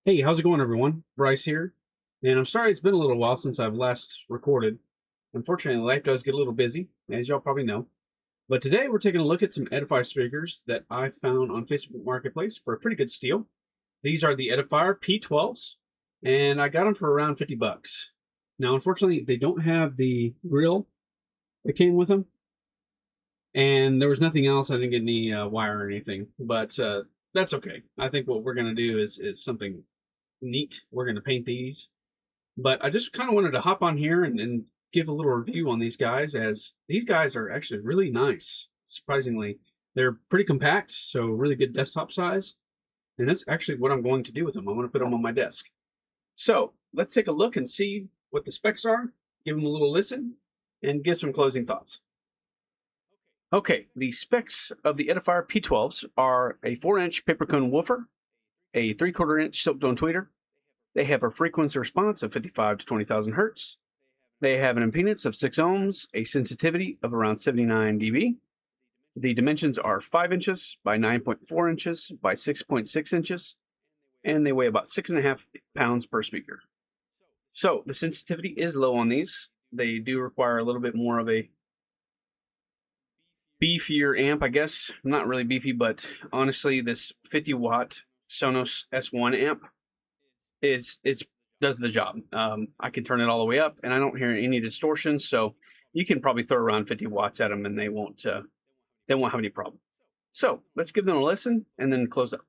Hey, how's it going, everyone? Bryce here, and I'm sorry it's been a little while since I've last recorded. Unfortunately, life does get a little busy, as y'all probably know. But today we're taking a look at some Edifier speakers that I found on Facebook Marketplace for a pretty good steal. These are the Edifier P12s, and I got them for around 50 bucks. Now, unfortunately, they don't have the grill that came with them, and there was nothing else. I didn't get any wire or anything, but that's okay. I think what we're going to do is something neat. We're going to paint these. But I just kind of wanted to hop on here and give a little review on these guys, as these guys are actually really nice. Surprisingly, they're pretty compact, so really good desktop size. And that's actually what I'm going to do with them. I'm going to put them on my desk. So let's take a look and see what the specs are, give them a little listen, and give some closing thoughts. Okay, the specs of the Edifier P12s are a 4-inch paper cone woofer, a 3/4 inch silk tone tweeter. They have a frequency response of 55 to 20,000 hertz. They have an impedance of 6 ohms, a sensitivity of around 79 dB. The dimensions are 5 inches by 9.4 inches by 6.6 inches, and they weigh about 6.5 pounds per speaker. So the sensitivity is low on these. They do require a little bit more of a beefier amp, I guess. Not really beefy, but honestly, this 50 watt Sonos S1 amp does the job. I can turn it all the way up, and I don't hear any distortion. So you can probably throw around 50 watts at them, and they won't have any problem. So let's give them a listen, and then close up.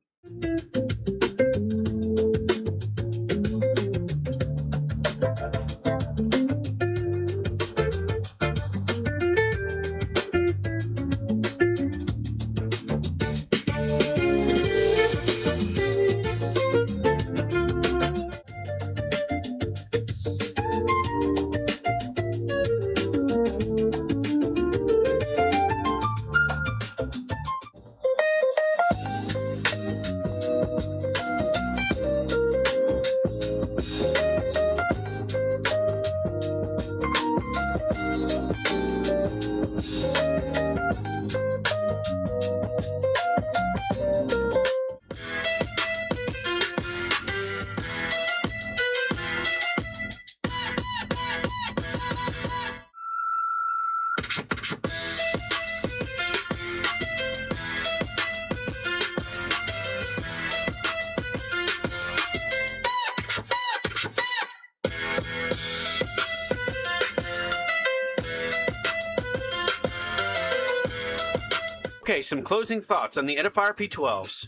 Okay, some closing thoughts on the Edifier P12s.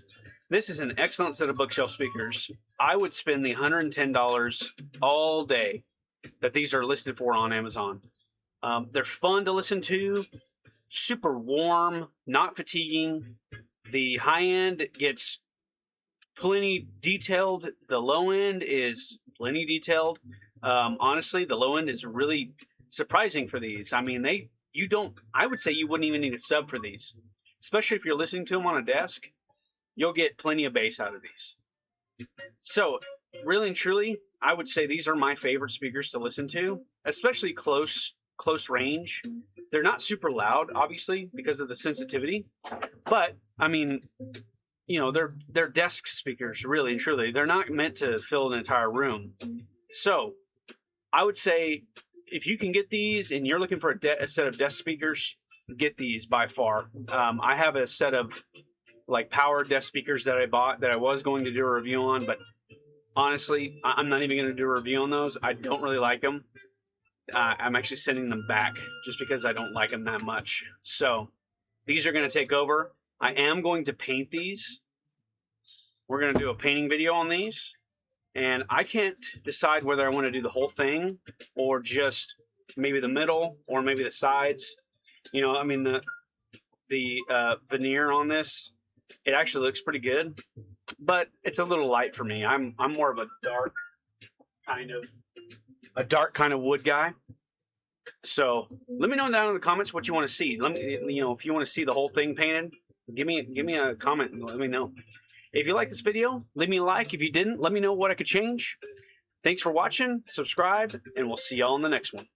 This is an excellent set of bookshelf speakers. I would spend the $110 all day that these are listed for on Amazon. They're fun to listen to, super warm, not fatiguing. The high end gets plenty detailed. The low end is plenty detailed. Honestly, the low end is really surprising for these. I mean, I would say you wouldn't even need a sub for these. Especially if you're listening to them on a desk, you'll get plenty of bass out of these. So, really and truly, I would say these are my favorite speakers to listen to, especially close range. They're not super loud, obviously, because of the sensitivity. But, I mean, you know, they're desk speakers, really and truly. They're not meant to fill an entire room. So, I would say if you can get these and you're looking for a set of desk speakers, get these by far. I have a set of like power desk speakers that I bought that I was going to do a review on, but honestly, I'm not even going to do a review on those. I don't really like them. I'm actually sending them back just because I don't like them that much. So these are going to take over. I am going to paint these. We're going to do a painting video on these, and I can't decide whether I want to do the whole thing or just maybe the middle or maybe the sides. You know, I mean, the veneer on this, it actually looks pretty good, but it's a little light for me. I'm more of a dark kind of wood guy. So let me know down in the comments what you want to see. Let me, you know, if you want to see the whole thing painted, give me a comment and let me know. If you like this video, leave me a like. If you didn't, let me know what I could change. Thanks for watching. Subscribe, and we'll see y'all in the next one.